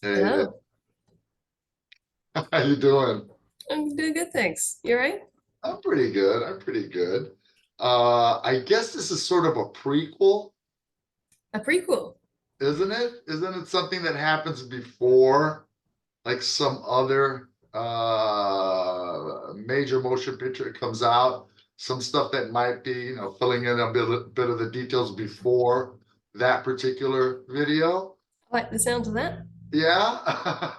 Hey, Hello. how you doing? I'm doing good, thanks. You right? I'm pretty good. I'm pretty good. I guess this is sort of a prequel, A prequel. isn't it? Isn't it something that happens before, like some other major motion picture comes out? Some stuff that might be, filling in a bit of the details before that particular video. I like the sound of that. Yeah.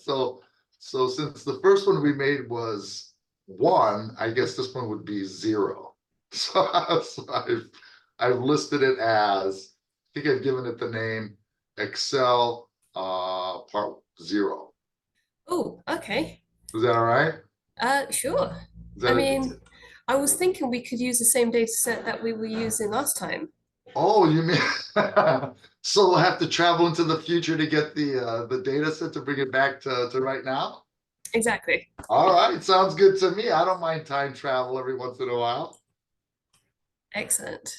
So so since the first one we made was one, I guess this one would be zero. So I've listed it as, I think I've given it the name Excel part zero. Oh, okay. Is that all right? Sure. Is I that a mean, I was thinking we could use the same data set that we were using last time. oh, you mean so we'll have to travel into the future to get the data set to bring it back to right now? Exactly. All right, sounds good to me. I don't mind time travel every once in a while. Excellent.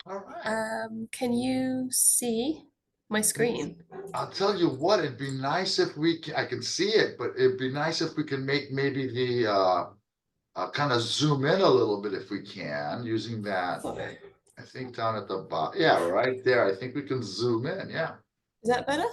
All right. Can you see my screen? I'll tell you what, it'd be nice if I can see it, but it'd be nice if we can make maybe the kind of zoom in a little bit if we can using that. Oh, is I think down at the bottom. Yeah, right there. I think we can zoom in. Yeah. that better?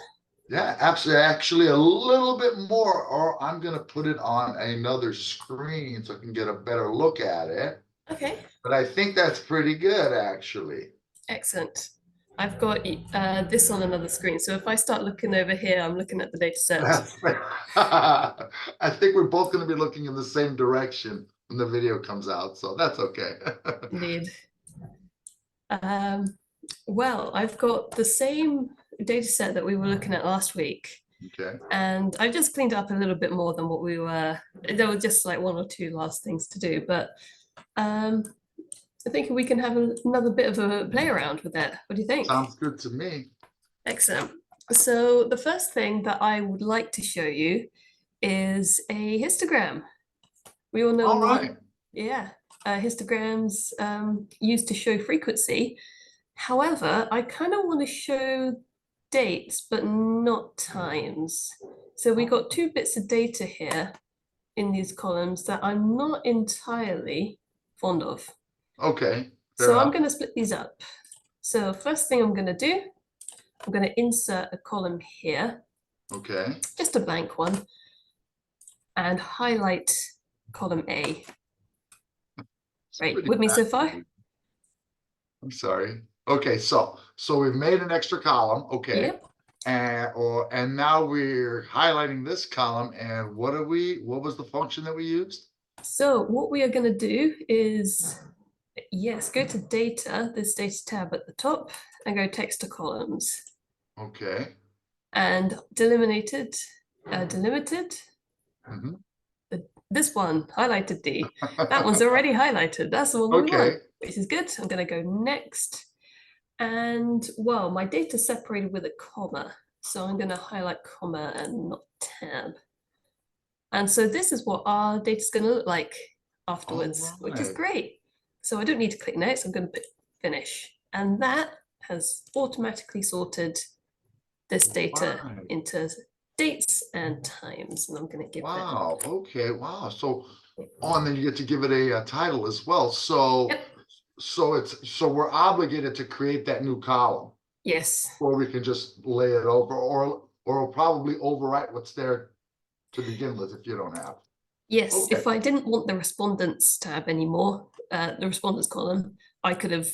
Yeah, absolutely. Actually, a little bit more, or I'm gonna put it on another screen so I can get a better look at it. Okay. But I think that's pretty good, actually. Excellent. I've got this on another screen. So if I start looking over here, I'm looking at the data set. That's I think we're both going to be looking in the same direction when the video comes out, so that's okay. Indeed. Um, well, I've got the same data set that we were looking at last week, Okay, and I just cleaned up a little bit more than what we were. There were just like one or two last things to do, but um, I think we can have another bit of a play around with that. What do you think? sounds good to me. Excellent. So the first thing that I would like to show you is a histogram. We all know All the, right. yeah, histograms used to show frequency. However, I kind of want to show dates, but not times. So we got two bits of data here in these columns that I'm not entirely fond of. Okay, fair So I'm enough. going to split these up. So first thing I'm going to do, I'm going to insert a column here, Okay, just a blank one, and highlight column A. it's Right, pretty with me so far? fascinating. I'm sorry. Okay, so we've made an extra column. Okay, Yep. and now we're highlighting this column. And what was the function that we used? So what we are going to do is, yes, go to data, this data tab at the top, and go text to columns. Okay. And delimited, delimited, Mhm. this one, highlighted D. That one's already highlighted. That's the one we want, Okay. which is good. I'm going to go next. And well, my data separated with a comma. So I'm going to highlight comma and not tab. And so this is what our data is going to look like All afterwards, which is right. great. So I don't need to click next. I'm going to finish. And that has automatically sorted this data Right. into dates and times. And I'm going to give that. Wow. Okay. Wow. So, oh, and then you get to give it a title as well. So, Yep. so we're obligated to create that new column, Yes. or we can just lay it over, or probably overwrite what's there to begin with if you don't have. Yes. Okay. If I didn't want the respondents tab anymore, the respondents column, I could have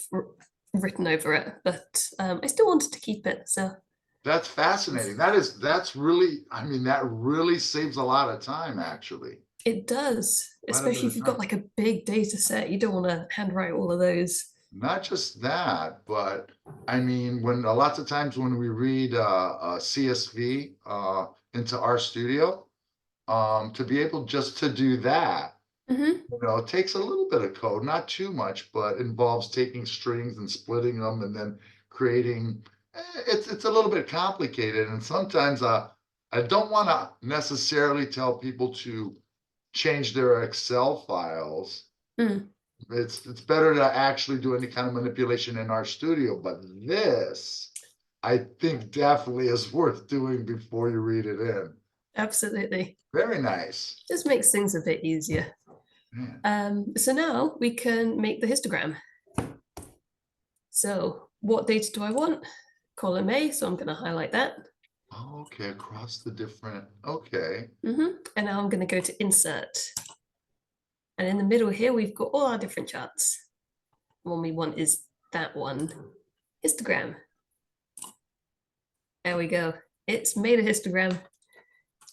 written over it, but I still wanted to keep it. So That's fascinating. That's really, I mean, that really saves a lot of time, actually. it does, Quite a bit especially if of you've got time. like a big data set. You don't want to handwrite all of those. Not just that, but I mean, when lots of times when we read CSV into RStudio, to be able just to do that, Mm-hmm. it takes a little bit of code, not too much, but involves taking strings and splitting them and then creating. It's a little bit complicated, and sometimes I don't want to necessarily tell people to change their Excel files. Mm. It's better to actually do any kind of manipulation in RStudio, but this I think definitely is worth doing before you read it in. Absolutely. Very nice. Just makes things a bit easier. So now we can make the histogram. So what data do I want? Column A, so I'm going to highlight that. Okay, across the different, okay. And now I'm going to go to insert. And in the middle here, we've got all our different charts. The one we want is that one, histogram. There we go. It's made a histogram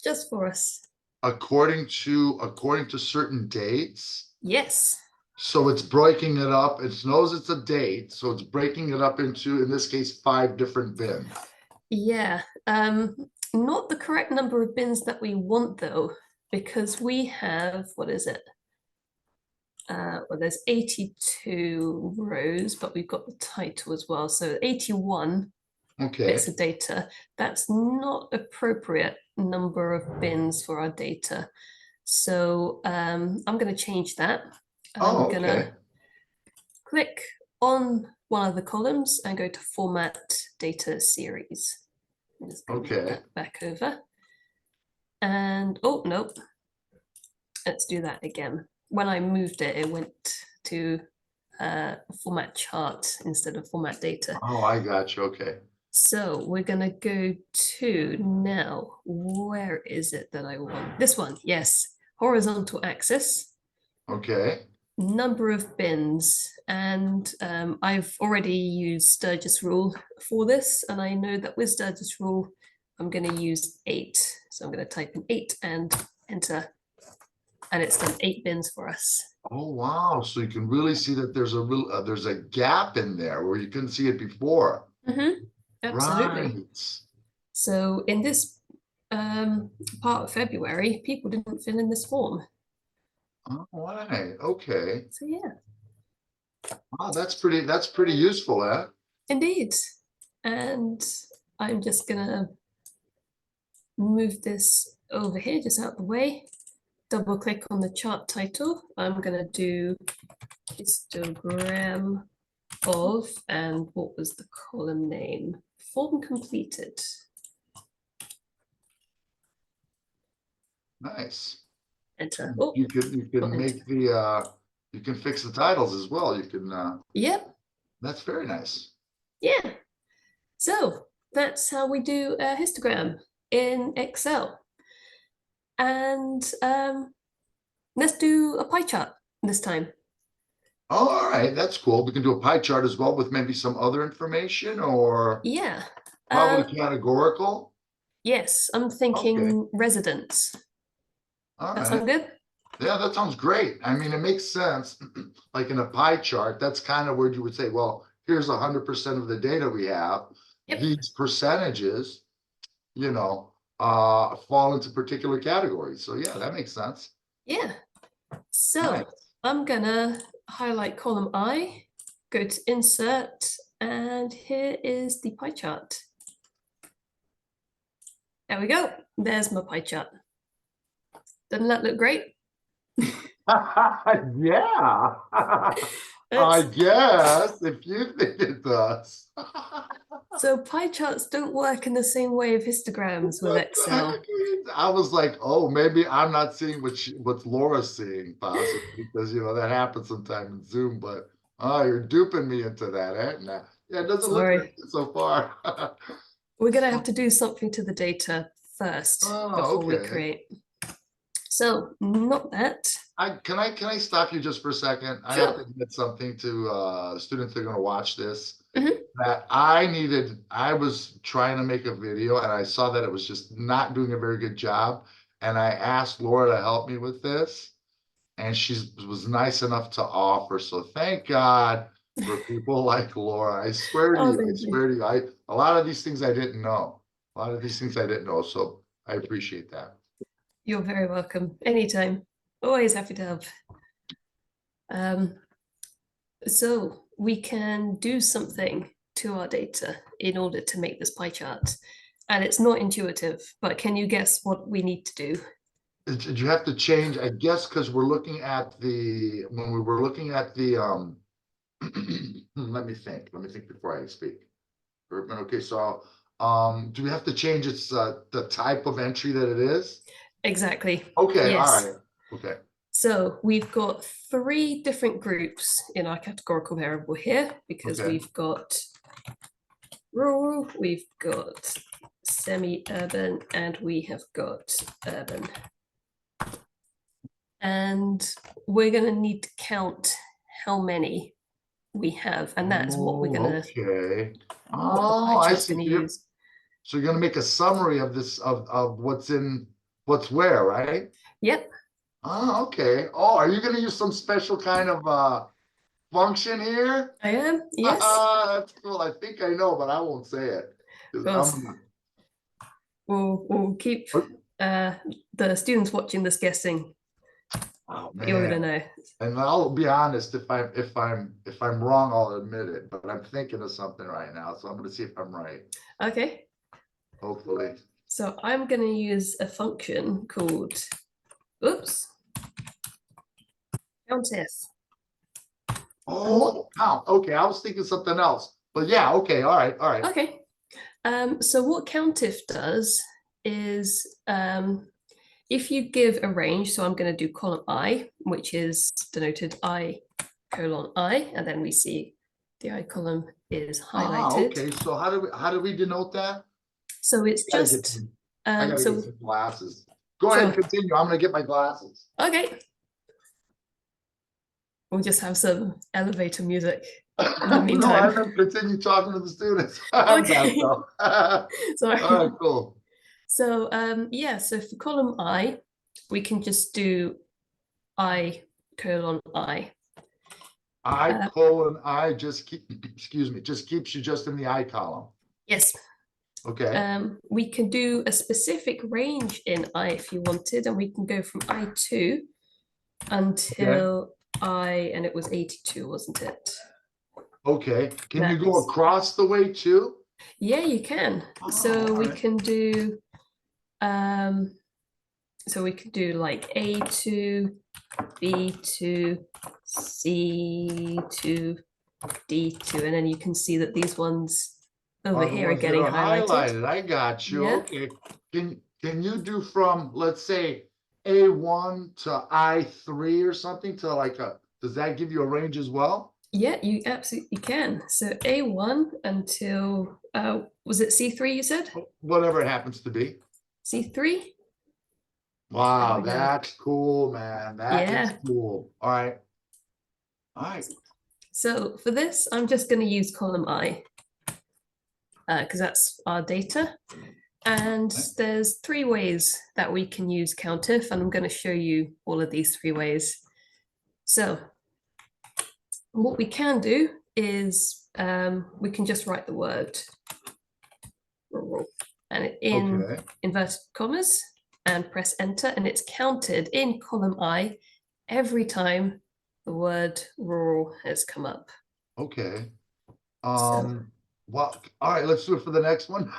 just for us. According to certain dates. Yes. So it's breaking it up. It knows it's a date, so it's breaking it up into, in this case, 5 different bins. Yeah. Not the correct number of bins that we want though, because we have, what is it? Well, there's 82 rows, but we've got the title as well. So 81 Okay. bits of data. That's not appropriate number of bins for our data. So I'm going to change that. I'm going to click on one of the columns and go to Format Data Series. I'm just going to move that back over. And, oh, nope. Let's do that again. When I moved it, it went to format chart instead of format data. Oh, I got you. Okay. So we're going to go to now, where is it that I want? This one, yes, horizontal axis. Okay. Number of bins. And I've already used Sturgis rule for this. And I know that with Sturgis rule, I'm going to use 8. So I'm going to type in 8 and enter. And it's done 8 bins for us. Oh, wow. So you can really see that there's a gap in there where you couldn't see it before. Absolutely. Right. So in this part of February, people didn't fill in this form. Oh, right. Okay. So yeah. Wow, that's pretty useful, eh? Indeed. And I'm just gonna move this over here, just out the way. Double click on the chart title. I'm gonna do histogram of, and what was the column name? Form completed. Nice. Enter. You can make the you can fix the titles as well. You can Yep. That's very nice. Yeah. So that's how we do a histogram in Excel. And let's do a pie chart this time. Oh, all right, that's cool. We can do a pie chart as well with maybe some other information, or Yeah. probably categorical. Yes, I'm thinking residents. All That right. sound good? Yeah, that sounds great. I mean, it makes sense. Like in a pie chart, that's kind of where you would say, well, here's 100% of the data we have. Yep. These percentages, fall into particular categories. So yeah, that makes sense. Yeah. So Nice. I'm gonna highlight column I, go to insert, and here is the pie chart. There we go. There's my pie chart. Doesn't that look great? Yeah. I guess if you think it does. So pie charts don't work in the same way of histograms with Excel. I was like, oh, maybe I'm not seeing what Laura's seeing, possibly, because that happens sometime in Zoom. But you're duping me into that, eh? Nah. Yeah, it doesn't look like it so far. We're gonna have to do something to the data first before we create. So not that. Can I stop you just for a second? I have to admit something to students that are going to watch this. That I was trying to make a video and I saw that it was just not doing a very good job. And I asked Laura to help me with this. And she was nice enough to offer. So thank God for people like Laura. I swear to you, a lot of these things I didn't know. So I appreciate that. You're very welcome. Anytime. Always happy to help. So we can do something to our data in order to make this pie chart. And it's not intuitive, but can you guess what we need to do? Did you have to change? I guess because we're looking at when we were looking at the let me think before I speak. urban, okay, so, do we have to change its, the type of entry that it is? Exactly. Okay, all Yes. right, okay. So we've got 3 different groups in our categorical variable here because Okay. we've got rural, we've got semi-urban, and we have got urban. And we're going to need to count how many we have, and that's what we're going to, Okay. what the Oh, pie I chart's see. going to use. So you're gonna make a summary of this, of what's where, right? Yep. Oh, okay. Oh, are you gonna use some special kind of, function here? I am. Yes. That's cool. I think I know, but I won't say it. 'Cause Of course. I'm, We'll keep the students watching this guessing. oh You're gonna man. know. And I'll be honest, if I'm wrong, I'll admit it, but I'm thinking of something right now, so I'm gonna see if I'm right, Okay. hopefully. So I'm gonna use a function called, oops, COUNTIF. Oh, count. Okay, I was thinking something else, but yeah, okay, all right, all right. Okay. So what COUNTIF does is if you give a range, so I'm going to do column I, which is denoted I colon I, and then we see the I column is highlighted. Okay, so how do we denote that? So it's I gotta get just some, I gotta so get some glasses. Go ahead, continue. I'm gonna get my glasses. okay. We'll just have some elevator music in the No, meantime. I'm gonna continue talking to the students. I'm done, Okay. so. Sorry. All right, cool. So yeah, so for column I, we can just do I colon I. I just keep, excuse me, just keeps you just in the I column. Yes. Okay. We can do a specific range in I if you wanted, and we can go from I2 until I, and it was 82, wasn't it? Okay, can you go That's, across the way too? yeah, you can. Oh, So we alright. can do so we could do like A2, B2, C2, D2, and then you can see that these ones over Are the here are ones that getting are highlighted. highlighted. I got you. Yeah. Okay. Can you do from, let's say, A1 to I3 or something to like a, does that give you a range as well? Yeah, you absolutely can. So A1 until was it C3 you said? Whatever it happens to be. C3? There Wow, we go. that's cool, man. That is Yeah. cool. All right. All right. So for this, I'm just going to use column I because that's our data. And there's 3 ways that we can use COUNTIF, and I'm going to show you all of these 3 ways. So what we can do is we can just write the word and in inverted commas and press enter, and it's counted in column I every time the word rural has come up. Okay. So, Well, all right, let's do it for the next one.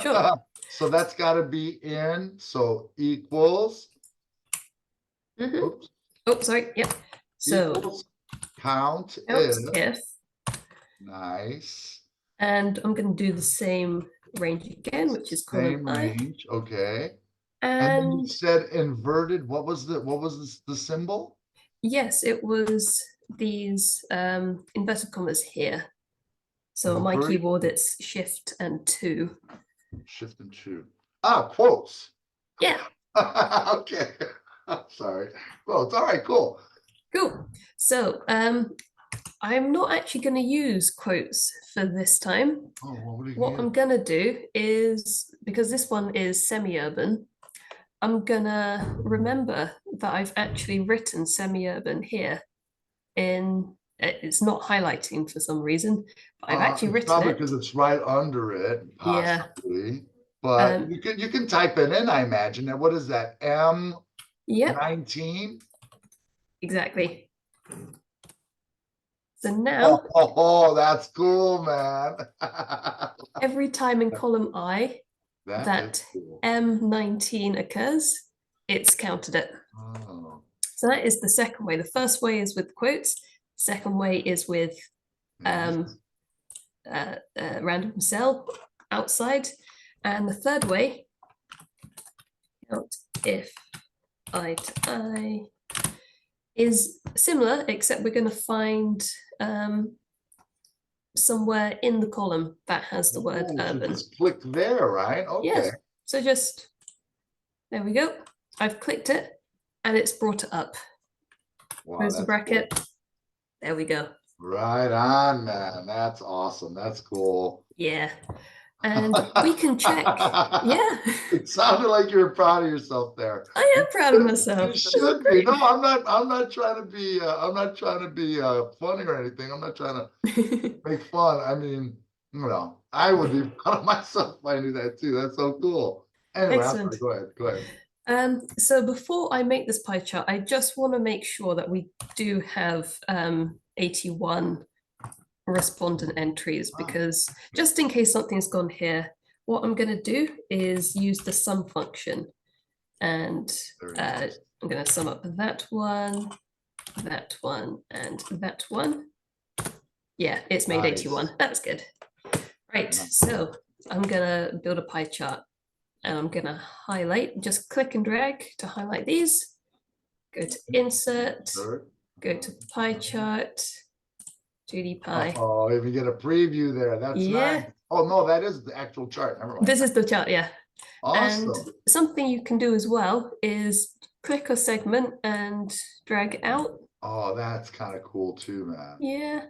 sure. So that's got to be in, so equals. Oops. Oh, sorry. Yep. So Equals count if, nice. and I'm going to do the same range again, which is column Same I. range, okay. And then you And said inverted, what was the symbol? yes, it was these inverted commas here. So on my keyboard, it's shift and 2. Shift and 2. Ah, quotes. Yeah. Okay. Sorry. Quotes. All right, cool. Cool. So I'm not actually going to use quotes for this time. Oh, well, what I'm going to do is, because this one is semi-urban, I'm going to remember that I've actually written semi-urban here in, it's not highlighting for some reason, but I've actually written probably it. because it's right under it, Yeah. possibly. But you can type it in, I imagine. And what is that? Yep. M19? Exactly. So now, that's cool, man. every time in column I that cool. M19 occurs, it's counted it. Oh. So that is the second way. The first way is with quotes. Second way is with random cell outside. And the third way, count if I to I, is similar, except we're going to find somewhere in the column that has the word Oh, so urban. just click there, right? Okay. Yes. So just, there we go. I've clicked it and it's brought it up. Wow, Close the that's bracket. cool. There we go. Right on, man. That's awesome. That's cool. Yeah. And we can check. Yeah. It sounded like you were proud of yourself there. I am proud of myself. You should be. No, I'm not trying to be. Funny or anything. I'm not trying to make fun. I mean, I would be proud of myself if I knew that too. That's so cool. Anyway, I'm sorry. Excellent. Go ahead. Go ahead. So before I make this pie chart, I just want to make sure that we do have 81 respondent entries, because just in case something's gone here, what I'm going to do is use the sum function, and I'm going to sum up that one, and that one. Yeah, it's made Nice. 81. That's good. Right, so I'm going to build a pie chart. And I'm going to highlight, just click and drag to highlight these. Go to insert, go to pie chart, 2D pie. Oh, if you get a preview there, that's nice. Oh, no, that is the actual chart. Never mind. This is the chart, yeah. Awesome. And something you can do as well is click a segment and drag it out. Oh, that's kind of cool too, man. Yeah.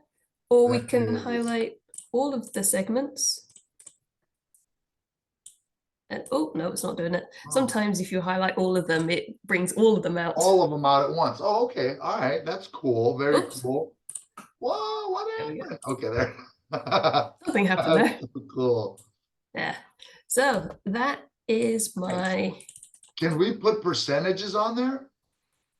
Or we That can is. highlight all of the segments. And oh, no, it's not doing it. Sometimes if you highlight all of them, it brings all of them out. All of them out at once. Oh, okay. All right. That's cool. Very cool. Whoa, what happened? Okay, there. Something happened there. So cool. Yeah. So that is my. Can we put percentages on there?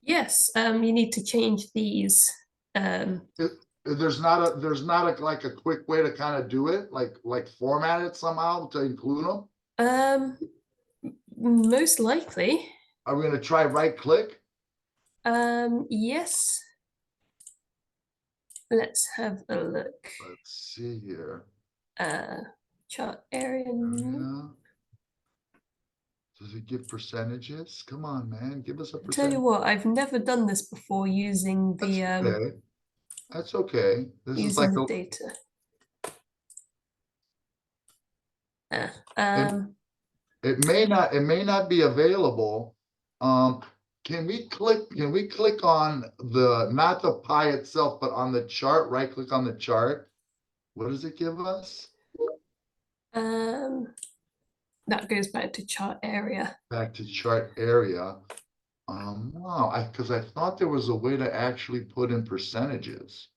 Yes. You need to change these. There's not a like a quick way to kind of do it, like format it somehow to include them. Most likely. Are we going to try right click? Yes. Let's have a look. Let's see here. Chart area. Does it give percentages? Come on, man, give us a percentage. Tell you what, I've never done this before using the. That's okay. That's okay. This is like the data. It may not be available. Can we click on not the pie itself, but on the chart, right click on the chart? What does it give us? That goes back to chart area. Back to chart area. Wow, because I thought there was a way to actually put in percentages.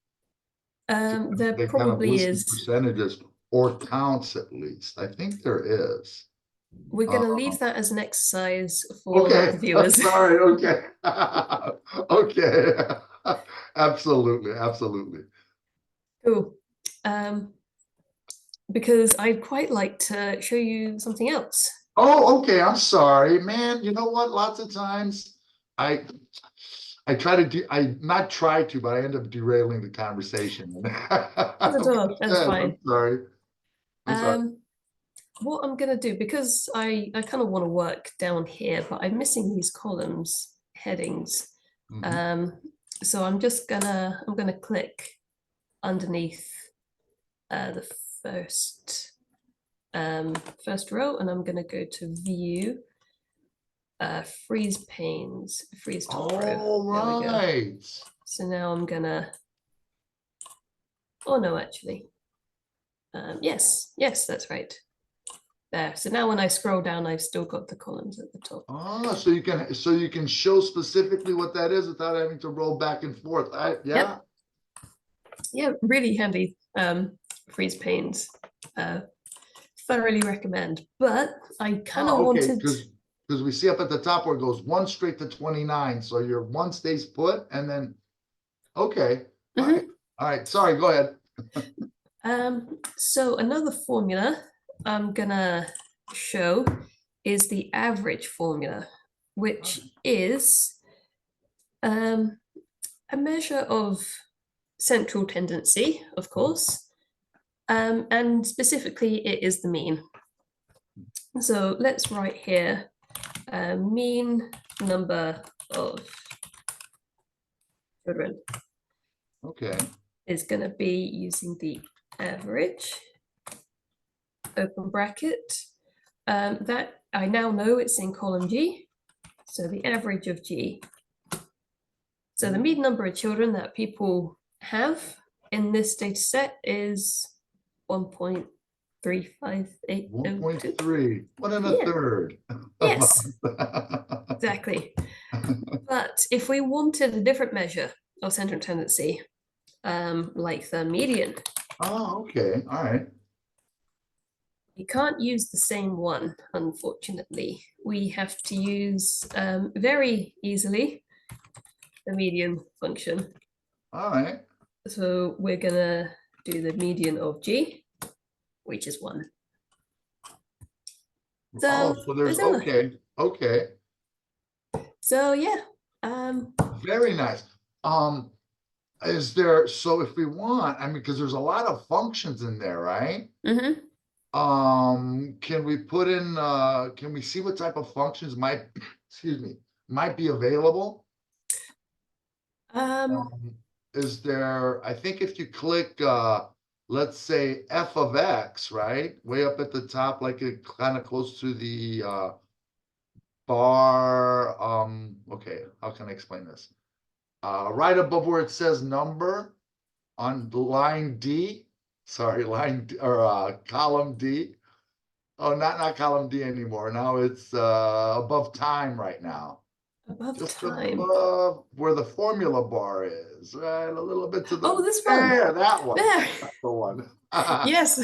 There They probably kind of is. Percentages or counts, at least. I think there is. We're going to leave that as an exercise for the viewers. Sorry. Okay. Okay. Absolutely. Cool. Because I'd quite like to show you something else. Oh, okay. I'm sorry, man. You know what? Lots of times I try to do, not try to, but I end up derailing the conversation. That's fine. I'm sorry. What I'm gonna do, because I kind of want to work down here, but I'm missing these columns, headings. So I'm gonna click underneath the first row, and I'm gonna go to view, freeze panes, freeze top row. All right. So now I'm gonna. Oh no, actually. Yes, that's right. There. So now when I scroll down, I've still got the columns at the top. Oh, so you can show specifically what that is without having to roll back and forth. Yeah. Yeah, really handy freeze panes. Thoroughly recommend. But I kind of wanted, because we see up at the top where it goes 1 straight to 29. So your 1 stays put, and then okay. All right. Sorry, go ahead. So another formula I'm gonna show is the average formula, which is a measure of central tendency, of course, And specifically, it is the mean. So let's write here, mean number of children. Okay. Is going to be using the average, open bracket. That I now know it's in column G. So the average of G. So the mean number of children that people have in this data set is 1.35802. 1.3, 1 1/3. Yes, exactly. But if we wanted a different measure of central tendency, like the median, Oh, okay, all right. you can't use the same one, unfortunately. We have to use very easily the median function. All right. So we're gonna do the median of G, which is 1. So So there's, similar. okay, So yeah, very nice. Is there, so if we want, I mean, because there's a lot of functions in there, right? mhm. Can we put in, can we see what type of functions might, excuse me, might be available? Is there, I think if you click, let's say f of x, right? Way up at the top, like it kind of close to the bar, okay, how can I explain this? Right above where it says number on line D, sorry, line D, or column D. Oh, not column D anymore. Now it's above time right now. Above Just time. above where the formula bar is, right? A little bit to the Oh, this one. there, that one. There. That's the one. Yes.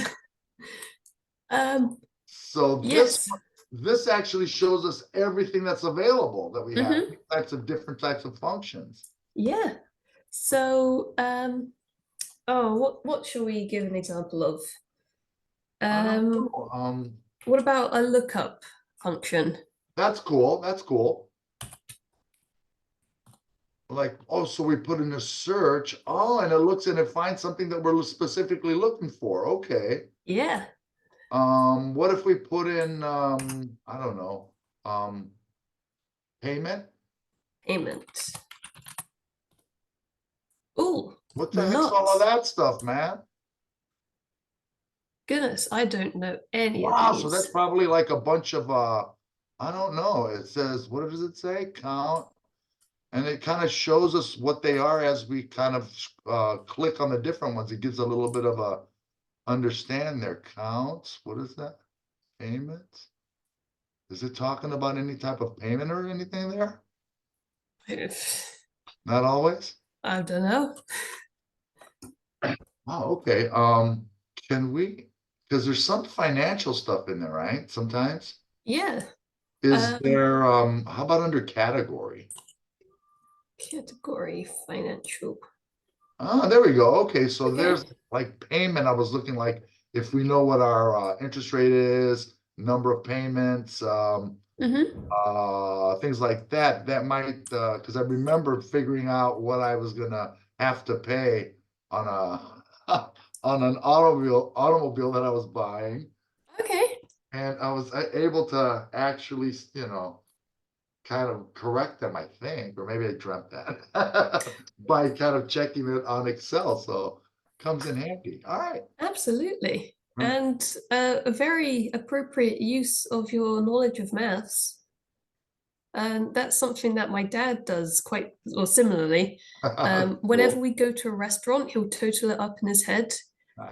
So Yes. this actually shows us everything that's available that we have, Mhm. different types of functions. Yeah. So oh, what shall we give an example of? I don't know. What about a lookup function? That's cool. That's cool. Like, oh, so we put in a search. Oh, and it looks and it finds something that we're specifically looking for. Okay. Yeah. What if we put in I don't know, payment? Payment. Oh, What the heck's all of not. that stuff, man? Goodness, I don't know any of Wow, so that's these. probably like a bunch of I don't know. It says, what does it say? Count. And it kind of shows us what they are as we kind of click on the different ones. It gives a little bit of a understand their counts. What is that? Payments? Is it talking about any type of payment or anything there? Not always. I don't know. Oh, okay. Can we? Because there's some financial stuff in there, right? Sometimes. Yeah. Is there how about under category? Category financial. Ah, there we go. Okay, so Okay. there's like payment. I was looking like if we know what our interest rate is, number of payments, things like that. That might because I remember figuring out what I was gonna have to pay on a on an automobile that I was buying, Okay. and I was able to actually, kind of correct them, I think, or maybe I dreamt that by kind of checking it on Excel. So comes in handy. All right. Absolutely. Mm. And a very appropriate use of your knowledge of maths. And that's something that my dad does quite or similarly. Whenever Cool. we go to a restaurant, he'll total it up in his head.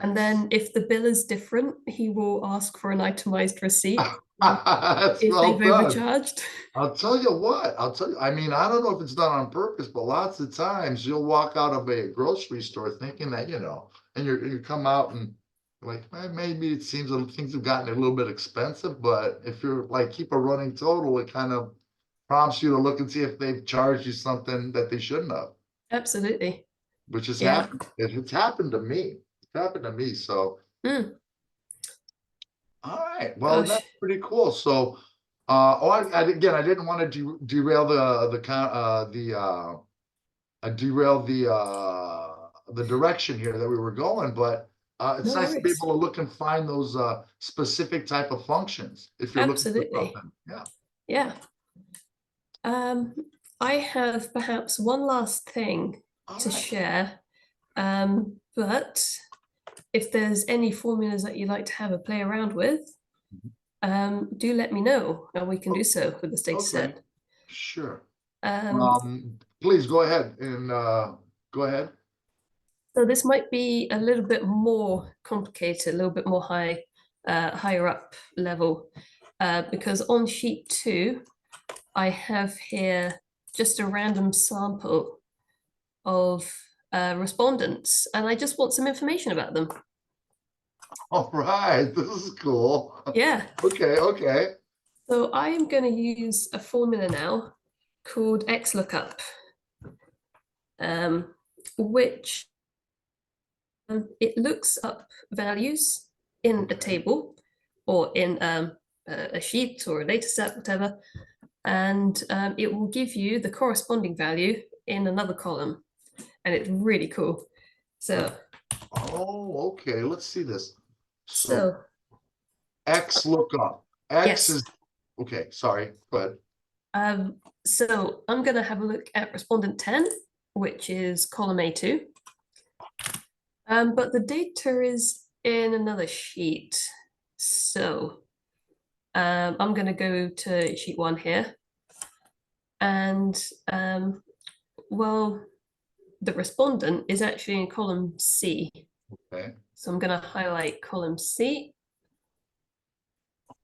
And Nice. then if the bill is different, he will ask for an itemized receipt That's if well they've done. overcharged. I'll tell you what, I'll tell you, I mean, I don't know if it's done on purpose, but lots of times you'll walk out of a grocery store thinking that, and you come out and like, maybe it seems that things have gotten a little bit expensive, but if you're like, keep a running total, it kind of prompts you to look and see if they've charged you something that they shouldn't have, Absolutely. which has Yeah. happened. It's happened to me. It's happened to me. So, Mm, all right, well, gosh. that's pretty cool. So, again, I didn't want to derail the direction here that we were going, but It's No nice to be worries. able to look and find those specific type of functions if you're looking for Absolutely. something. Yeah. Yeah. Um, I have perhaps one last thing All to right. share. But if there's any formulas that you'd like to have a play around with, do let me know and we can do so with the data Okay. set. Sure. Um, Please go ahead and go ahead. so this might be a little bit more complicated, a little bit more higher up level, because on sheet 2, I have here just a random sample of respondents, and I just want some information about them. All right, this is cool. Yeah. Okay, okay. So I am going to use a formula now called XLOOKUP, which it looks up values in a table or in a sheet or a data set, whatever, and it will give you the corresponding value in another column, and it's really cool. So, Oh, okay, let's see this. So so X lookup. X yes. is okay, sorry, but So I'm going to have a look at respondent 10, which is column A2. But the data is in another sheet. So I'm going to go to sheet 1 here. And well, the respondent is actually in column C. okay. So I'm going to highlight column C.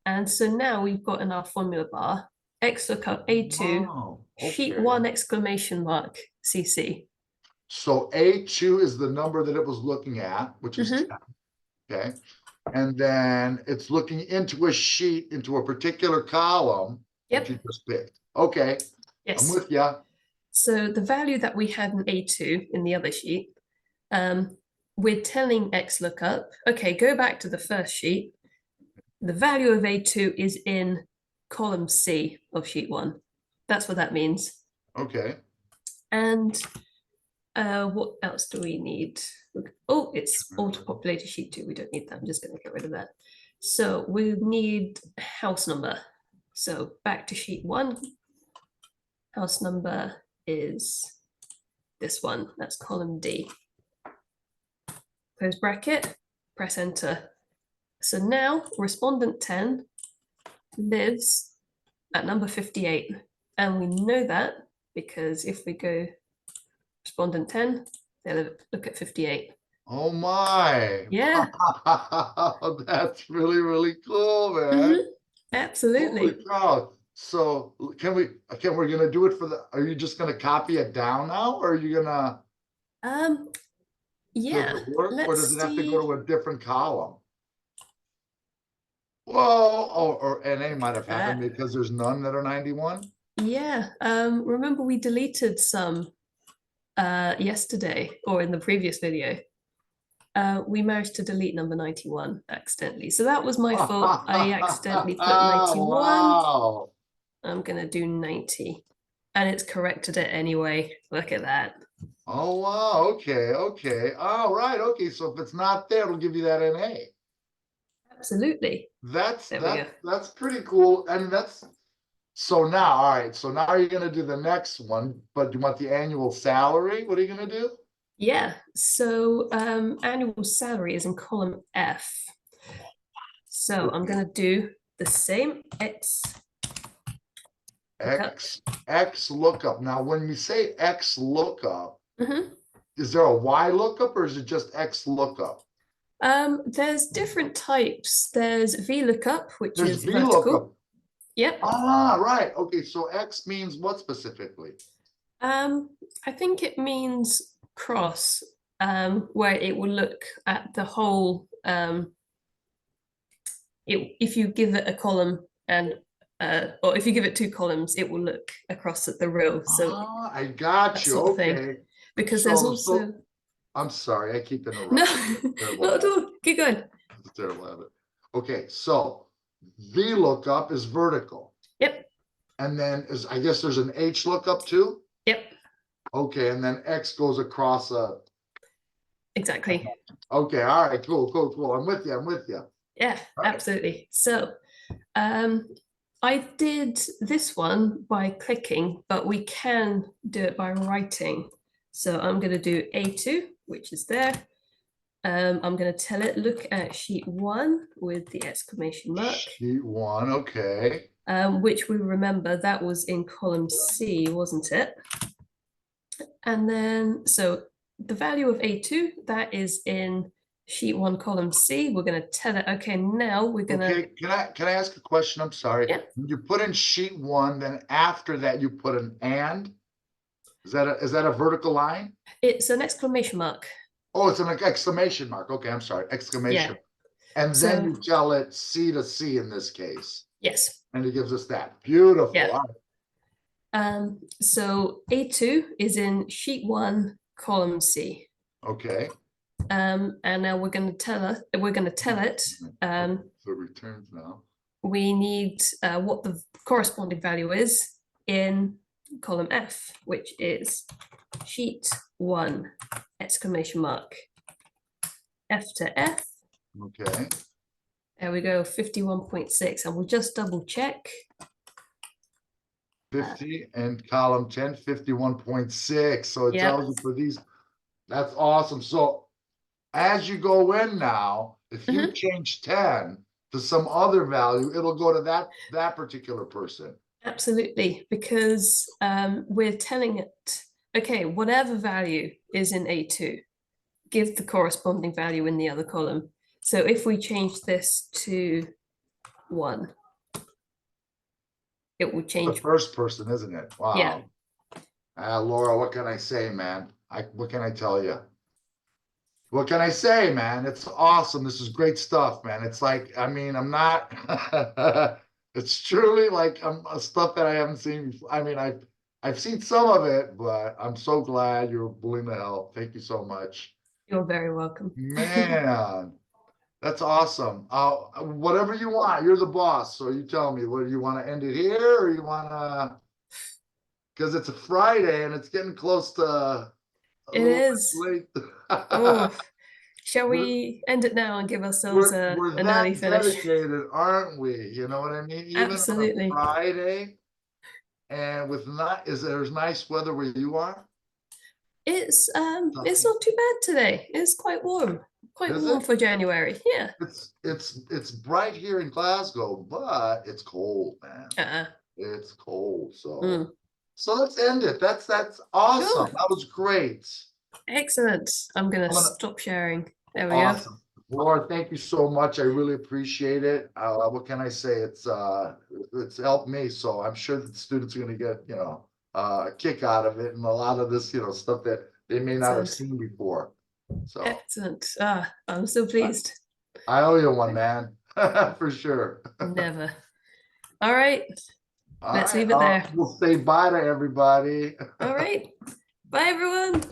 And so now we've got in our formula bar, XLOOKUP A2, Wow, sheet okay. 1 exclamation mark CC. So A2 is the number that it was looking at, which is 10. Okay. And then it's looking into a sheet, into a particular column that you Yep. just picked. Okay, I'm Yes. with you. So the value that we had in A2 in the other sheet, we're telling XLOOKUP, okay, go back to the first sheet. The value of A2 is in column C of sheet 1. That's what that means. Okay. And what else do we need? Oh, it's auto-populated sheet 2. We don't need that. I'm just going to get rid of that. So we need house number. So back to sheet 1. House number is this one. That's column D. Close bracket, press enter. So now respondent 10 lives at number 58. And we know that because if we go respondent 10, they look at 58. Oh my. Yeah. That's really, really cool, man. Mhm. Holy Absolutely. cow. So we're gonna do it for are you just gonna copy it down now, or are you gonna, Um, does yeah, it work, or does let's it have to go see. to a different column? Well, or NA might have happened because there's none that are 91. Yeah, remember we deleted some yesterday or in the previous video. We managed to delete number 91 accidentally. So that was my fault. I accidentally put 91. Wow. I'm gonna do 90. And it's corrected it anyway. Look at that. Oh wow, okay, okay. All right, okay. So if it's not there, it'll give you that NA. Absolutely. That's There we go. that's pretty cool. And that's so now, all right. So now you're gonna do the next one, but you want the annual salary? What are you gonna do? Yeah, so annual salary is in column F. So I'm gonna do the same lookup. X lookup. Now, when you say X lookup, Mhm. is there a Y lookup or is it just X lookup? There's different types. There's VLOOKUP, which There's is V lookup. vertical. Yep. Ah, right. Okay, so X means what specifically? I think it means cross, where it will look at the whole. If you give it a column and or if you give it 2 columns, it will look across at the row. So Ah, I got that you. sort of thing. Okay. Because there's So also I'm sorry, I keep no, interrupting. Terrible not at habit. all. Keep going. It's a terrible habit. Okay, so V lookup is vertical. Yep. And then I guess there's an H lookup too? Yep. Okay, and then X goes across a exactly. Okay, all right, cool. I'm with you. I'm with you. Yeah, absolutely. So I did this one by clicking, but we can do it by writing. So I'm going to do A2, which is there. I'm going to tell it, look at sheet 1 with the exclamation mark. Sheet 1, okay. Which we remember that was in column C, wasn't it? And then, so the value of A2, that is in sheet 1, column C. We're going to tell it, okay, now we're going to. Okay, can I ask a question? I'm sorry. Yeah. You put in sheet 1, then after that you put an and? Is that a vertical line? It's an exclamation mark. Oh, it's an exclamation mark. Okay, I'm sorry. Exclamation. Yeah. And So, then you tell it C to C in this case. yes. And it gives us that. Beautiful. Yeah. All right. So A2 is in sheet 1, column C. Okay. And now we're going to tell it. So returns now. We need what the corresponding value is in column F, which is sheet 1, exclamation mark. F to F. Okay. There we go, 51.6. And we'll just double check. 50 and column 10, 51.6. So it Yep. tells you for these. That's awesome. So as you go in now, if you change 10 to some other value, it'll go to that particular person. Absolutely, because we're telling it, okay, whatever value is in A2, give the corresponding value in the other column. So if we change this to 1, it will The change. first person, isn't it? Wow. Yeah. Laura, what can I say, man? What can I tell you? What can I say, man? It's awesome. This is great stuff, man. It's like, I mean, I'm not, it's truly like stuff that I haven't seen before. I mean, I've seen some of it, but I'm so glad you're willing to help. Thank you so much. You're very welcome. Man, that's awesome. Whatever you want, you're the boss. So you tell me, what do you want to end it here or you want to, because it's a Friday and it's getting close to It is late. Oh, shall we end it now and give ourselves We're an that early finish? dedicated, aren't we? You know what I mean? Even Absolutely. on a Friday, and with there's nice weather where you are? It's not too bad today. It's quite warm. Quite warm for January. Yeah. It's bright here in Glasgow, but it's cold, man. It's cold. So let's end it. That's awesome. Sure. That was great. Excellent. I'm gonna stop sharing. There we Awesome. Laura, thank you so much. I really appreciate it. What can I say? It's helped me. So I'm sure that the students are going to get, a kick out of it and a lot of this, stuff that they may not have seen before. So excellent. I'm so pleased. I owe you one, man. For sure. Never. All right. Let's leave it there. We'll say bye to everybody. All right. Bye, everyone.